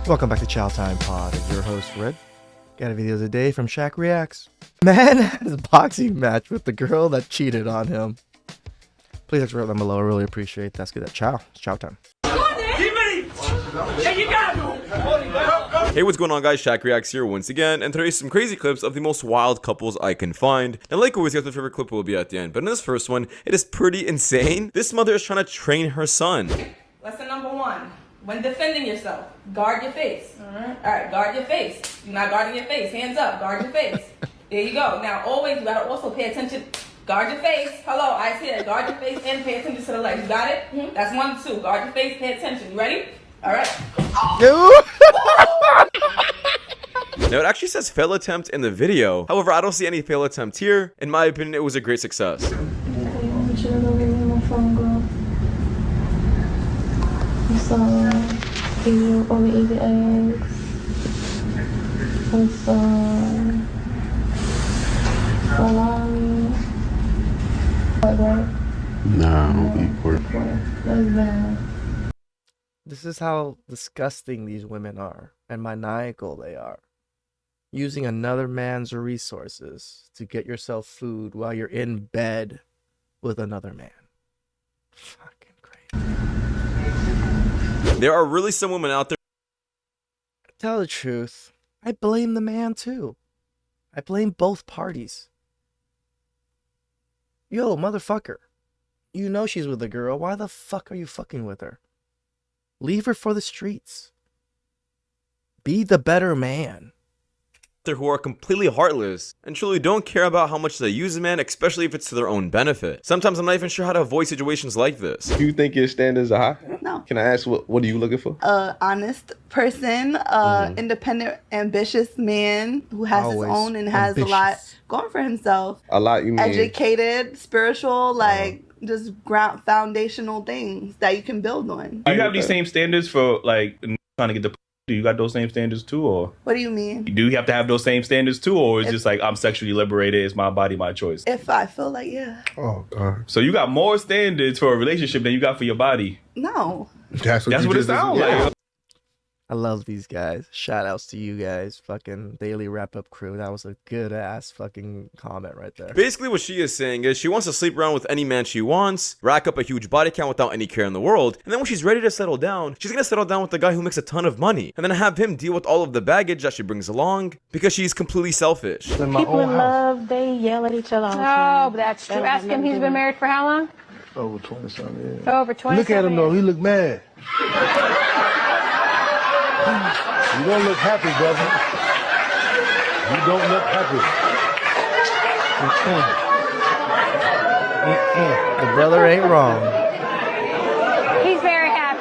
Welcome back to TheChowTimePod. It's your host, Red. Got a video today from Shaq Reacts. Man has a boxing match with the girl that cheated on him. Please extra them below. I really appreciate that. Let's get that. Ciao. It's chow time. Hey, what's going on, guys? Shaq Reacts here once again, and today's some crazy clips of the most wild couples I can find. Now, like always, guys, my favorite clip will be at the end, but in this first one, it is pretty insane. This mother is trying to train her son. Lesson number 1. When defending yourself, guard your face. Alright, guard your face. You're not guarding your face. Hands up, guard your face. There you go. Now, always, you gotta also pay attention. Guard your face. Hello, eyes here. Guard your face and pay attention to the legs. You got it? That's 1, 2. Guard your face, pay attention. You ready? Alright. Now, it actually says fail attempt in the video. However, I don't see any fail attempt here. In my opinion, it was a great success. So, you only eat the eggs with some salami. No, I don't eat pork. That's bad. This is how disgusting these women are and maniacal they are. Using another man's resources to get yourself food while you're in bed with another man. Fucking crazy. There are really some women out there. Tell the truth, I blame the man too. I blame both parties. Yo, motherfucker. You know she's with a girl. Why the fuck are you fucking with her? Leave her for the streets. Be the better man. Who are completely heartless and truly don't care about how much they use a man, especially if it's to their own benefit. Sometimes I'm not even sure how to avoid situations like this. Do you think your standards are high? No. Can I ask what are you looking for? Honest person, independent, ambitious man who has Always his own and has a lot going for himself. A lot, you mean? Educated, spiritual, just foundational things that you can build on. Do you have these same standards for like trying to get the? Do you got those same standards too, or What do you mean? do you have to have those same standards too, or is it just like I'm sexually liberated, it's my body, my choice? If I feel like, yeah. Oh, God. So you got more standards for a relationship than you got for your body. No. That's That's what it sounds like. I love these guys. Shout outs to you guys. Fucking daily wrap up crew. That was a good ass fucking comment right there. Basically, what she is saying is she wants to sleep around with any man she wants, rack up a huge body count without any care in the world, and then when she's ready to settle down, she's gonna settle down with the guy who makes a ton of money, and then have him deal with all of the baggage that she brings along because she's completely selfish. People in love, they yell at each other all the time. Oh, that's true. Ask him, he's been married for how long? Over 20-something years. Over 20. Look at him though, he look mad. You don't look happy, brother. You don't look happy. The brother ain't wrong. He's very happy.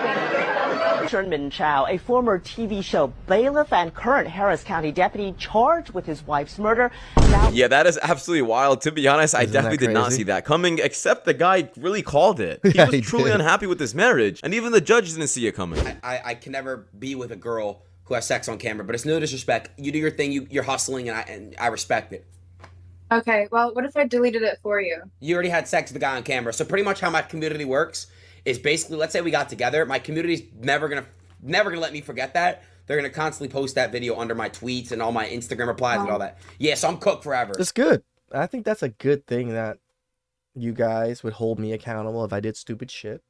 Min Chow, a former TV show bailiff and current Harris County deputy charged with his wife's murder. Now Yeah, that is absolutely wild. To be honest, I definitely did not see that coming, except the guy really called it. He was truly unhappy with his marriage, and even the judge didn't see it coming. I can never be with a girl who has sex on camera, but it's no disrespect. You do your thing, you're hustling, and I respect it. Okay, well, what if I deleted it for you? You already had sex with the guy on camera, so pretty much how my community works is basically, let's say we got together, my community's never gonna let me forget that. They're gonna constantly post that video under my tweets and all my Instagram replies and all that. Yeah, so I'm cooked forever. It's good. I think that's a good thing that you guys would hold me accountable if I did stupid shit.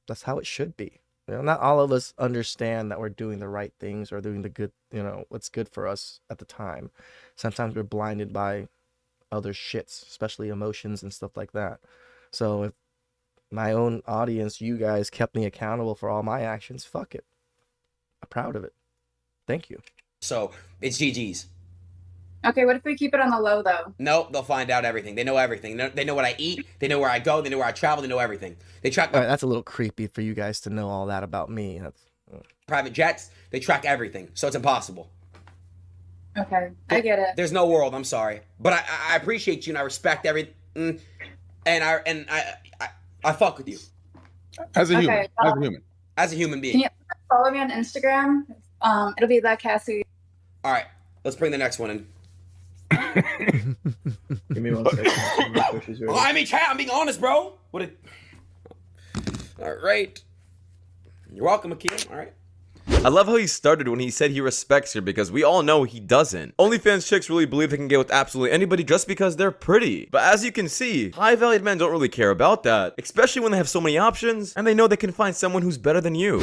That's how it should be. You know, not all of us understand that we're doing the right things or doing the good, you know, what's good for us at the time. Sometimes we're blinded by other shits, especially emotions and stuff like that. So if my own audience, you guys, kept me accountable for all my actions, fuck it. I'm proud of it. Thank you. So it's GG's. Okay, what if we keep it on the low, though? No, they'll find out everything. They know everything. They know what I eat. They know where I go. They know where I travel. They know everything. They track my All right, that's a little creepy for you guys to know all that about me. That's private jets. They track everything. So it's impossible. Okay, I get it. There's no world. I'm sorry, but I appreciate you and I respect everything. And I fuck with you As a human. Okay, As a human. as a human being. Can you follow me on Instagram? It'll be that Cassie. All right, let's bring the next one in. Give me 1 second. Oh, I mean, chat, I'm being honest, bro. All right. You're welcome, Akeem. All right. I love how he started when he said he respects her because we all know he doesn't. OnlyFans chicks really believe they can get with absolutely anybody just because they're pretty. But as you can see, high-valued men don't really care about that, especially when they have so many options and they know they can find someone who's better than you.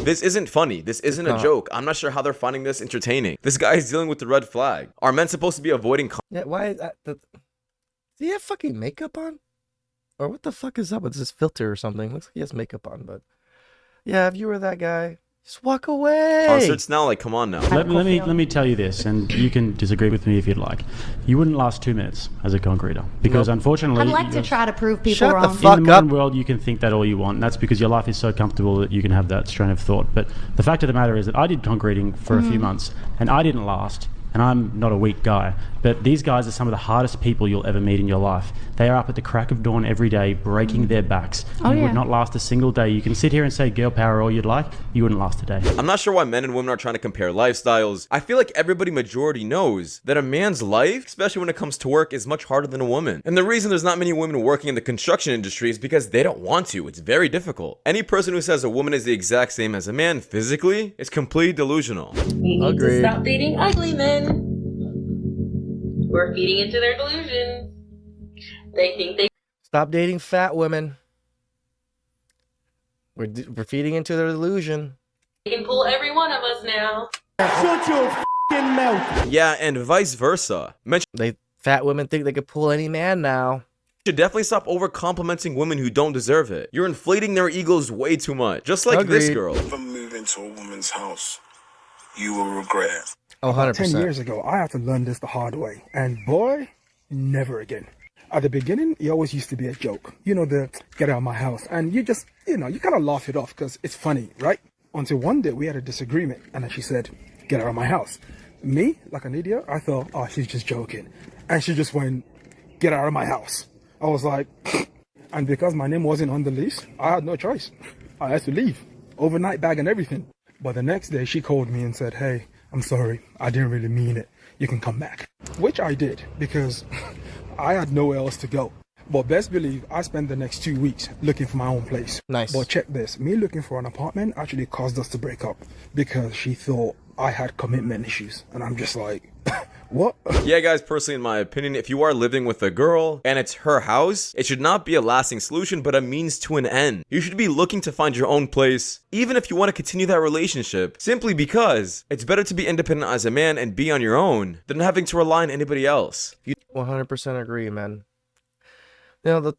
This isn't funny. This isn't a joke. I'm not sure how they're finding this entertaining. This guy is dealing with the red flag. Are men supposed to be avoiding Yeah, why is that? Does he have fucking makeup on? Or what the fuck is up with this filter or something? Looks like he has makeup on, but yeah, if you were that guy, just walk away. concerts now? Like, come on now. Let me tell you this, and you can disagree with me if you'd like. You wouldn't last 2 minutes as a concreter because unfortunately, I'd like to try to prove people wrong. In the modern world, you can think that all you want, and that's because your life is so comfortable that you can have that strain of thought. But the fact of the matter is that I did concreting for a few months, and I didn't last. And I'm not a weak guy, but these guys are some of the hardest people you'll ever meet in your life. They are up at the crack of dawn every day, breaking their backs. You would not last a single day. You can sit here and say girl power all you'd like, you wouldn't last a day. I'm not sure why men and women are trying to compare lifestyles. I feel like everybody majority knows that a man's life, especially when it comes to work, is much harder than a woman. And the reason there's not many women working in the construction industry is because they don't want to. It's very difficult. Any person who says a woman is the exact same as a man physically is completely delusional. We need to stop dating ugly men. We're feeding into their delusions. They think they Stop dating fat women. We're feeding into their delusion. can pull every one of us now. Shut your f***ing mouth. Yeah, and vice versa. Men Fat women think they could pull any man now. should definitely stop over complimenting women who don't deserve it. You're inflating their egos way too much. Just like this girl. If I move into a woman's house, you will regret. Oh, 100%. 10 years ago, I had to learn this the hard way. And boy, never again. At the beginning, it always used to be a joke. You know, the get out of my house. And you just, you kind of laugh it off because it's funny, right? Until one day we had a disagreement and then she said, get out of my house. Me, like an idiot, I thought, oh, she's just joking. And she just went, get out of my house. I was like, and because my name wasn't on the list, I had no choice. I had to leave. Overnight bag and everything. But the next day she called me and said, hey, I'm sorry, I didn't really mean it. You can come back. Which I did because I had nowhere else to go. But best believe I spent the next 2 weeks looking for my own place. Nice. But check this, me looking for an apartment actually caused us to break up because she thought I had commitment issues. And I'm just like, what? Yeah, guys, personally, in my opinion, if you are living with a girl and it's her house, it should not be a lasting solution, but a means to an end. You should be looking to find your own place, even if you want to continue that relationship, simply because it's better to be independent as a man and be on your own than having to rely on anybody else. 100% agree, man.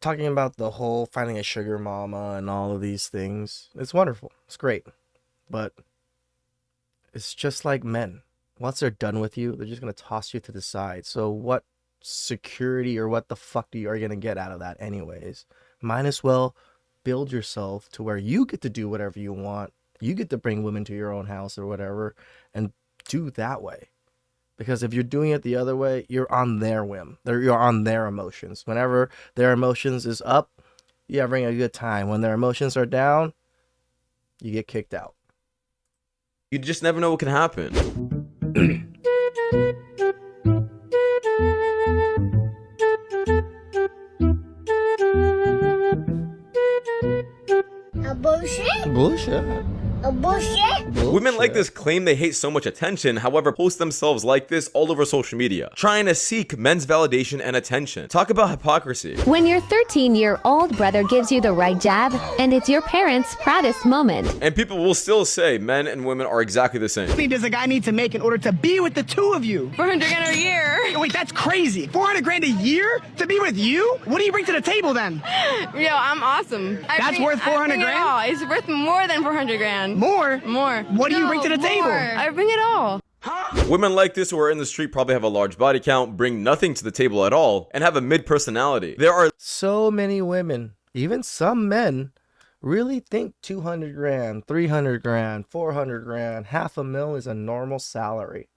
Talking about the whole finding a sugar mama and all of these things, it's wonderful. It's great. But it's just like men. Once they're done with you, they're just going to toss you to the side. So what security or what the fuck are you going to get out of that anyways? Might as well build yourself to where you get to do whatever you want. You get to bring women to your own house or whatever and do that way. Because if you're doing it the other way, you're on their whim. You're on their emotions. Whenever their emotions is up, you're having a good time. When their emotions are down, you get kicked out. You just never know what can happen. A bullshit? Bullshit. A bullshit? Women like this claim they hate so much attention, however, post themselves like this all over social media, trying to seek men's validation and attention. Talk about hypocrisy. When your 13-year-old brother gives you the right jab, and it's your parents' proudest moment. And people will still say men and women are exactly the same. How much does a guy need to make in order to be with the two of you? 400 grand a year. Wait, that's crazy. 400 grand a year to be with you? What do you bring to the table then? Yo, I'm awesome. That's worth 400 grand? It's worth more than 400 grand. More? More. What do you bring to the table? I bring it all. Women like this who are in the street probably have a large body count, bring nothing to the table at all, and have a mid-personality. There are so many women, even some men, really think 200 grand, 300 grand, 400 grand, $500,000 is a normal salary.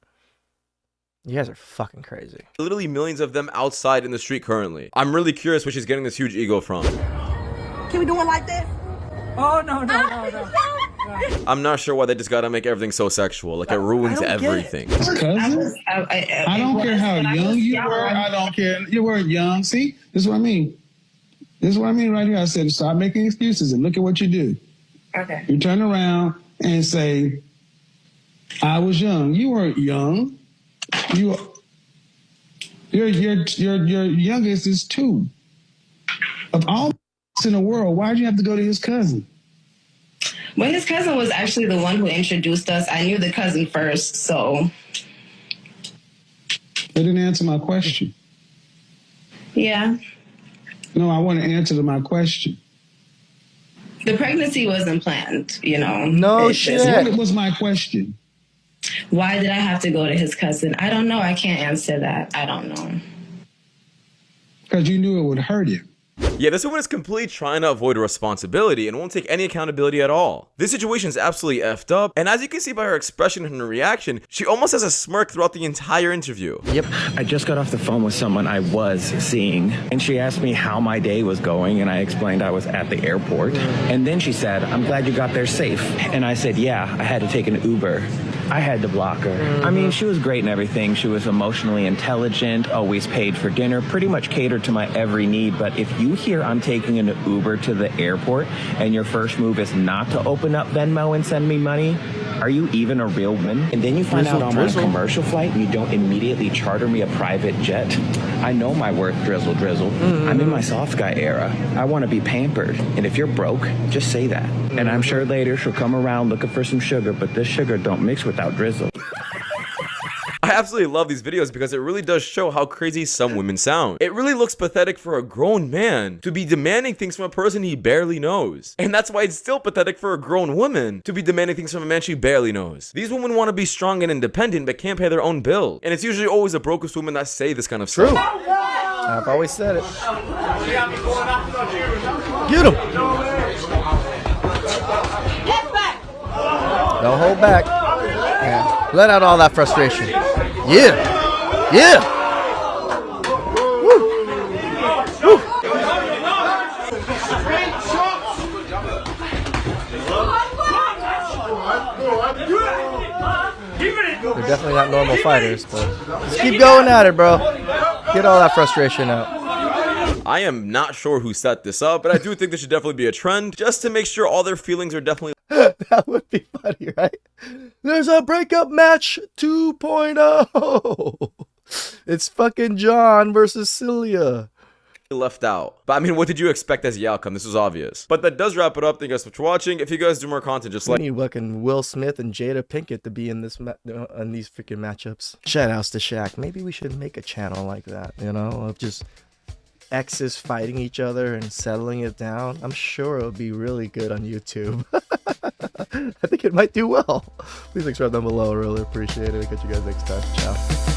You guys are fucking crazy. Literally millions of them outside in the street currently. I'm really curious where she's getting this huge ego from. Can we do it like this? Oh, no. I'm not sure why they just gotta make everything so sexual. Like, it ruins everything. Cousin? I don't care how young you were. I don't care. You weren't young. See, this is what I mean. This is what I mean right here. I said, stop making excuses and look at what you do. Okay. You turn around and say, I was young. You weren't young. Your youngest is 2. Of all in the world, why'd you have to go to his cousin? When his cousin was actually the one who introduced us, I knew the cousin first, so. They didn't answer my question. Yeah. No, I want to answer to my question. The pregnancy wasn't planned, you know. No shit. What was my question? Why did I have to go to his cousin? I don't know. I can't answer that. I don't know. Because you knew it would hurt him. Yeah, this woman is completely trying to avoid responsibility and won't take any accountability at all. This situation is absolutely effed up, and as you can see by her expression and her reaction, she almost has a smirk throughout the entire interview. Yep. I just got off the phone with someone I was seeing, and she asked me how my day was going, and I explained I was at the airport. And then she said, I'm glad you got there safe. And I said, yeah, I had to take an Uber. I had to block her. I mean, she was great and everything. She was emotionally intelligent, always paid for dinner, pretty much catered to my every need. But if you hear I'm taking an Uber to the airport and your first move is not to open up Venmo and send me money, are you even a real woman? And then you find out I'm on a commercial flight and you don't immediately charter me a private jet. I know my worth, drizzle. I'm in my soft guy era. I want to be pampered. And if you're broke, just say that. And I'm sure later she'll come around looking for some sugar, but this sugar don't mix without drizzle. I absolutely love these videos because it really does show how crazy some women sound. It really looks pathetic for a grown man to be demanding things from a person he barely knows. And that's why it's still pathetic for a grown woman to be demanding things from a man she barely knows. These women want to be strong and independent but can't pay their own bills. And it's usually always the brokest women that say this kind of stuff. True. I've always said it. Get him. Don't hold back. Yeah. Let out all that frustration. Yeah. Yeah. Woo. Woo. They're definitely not normal fighters, but just keep going at it, bro. Get all that frustration out. I am not sure who set this up, but I do think this should definitely be a trend, just to make sure all their feelings are definitely... That would be funny, right? There's a breakup match 2.0. It's fucking John versus Celia. left out. But I mean, what did you expect as the outcome? This was obvious. But that does wrap it up. Thank you guys so much for watching. If you guys do more content, just like... We need fucking Will Smith and Jada Pinkett to be in this in these freaking matchups. Shout outs to Shaq. Maybe we should make a channel like that, you know, of just exes fighting each other and settling it down. I'm sure it'll be really good on YouTube. I think it might do well. Please subscribe down below. I really appreciate it. I'll catch you guys next time. Ciao.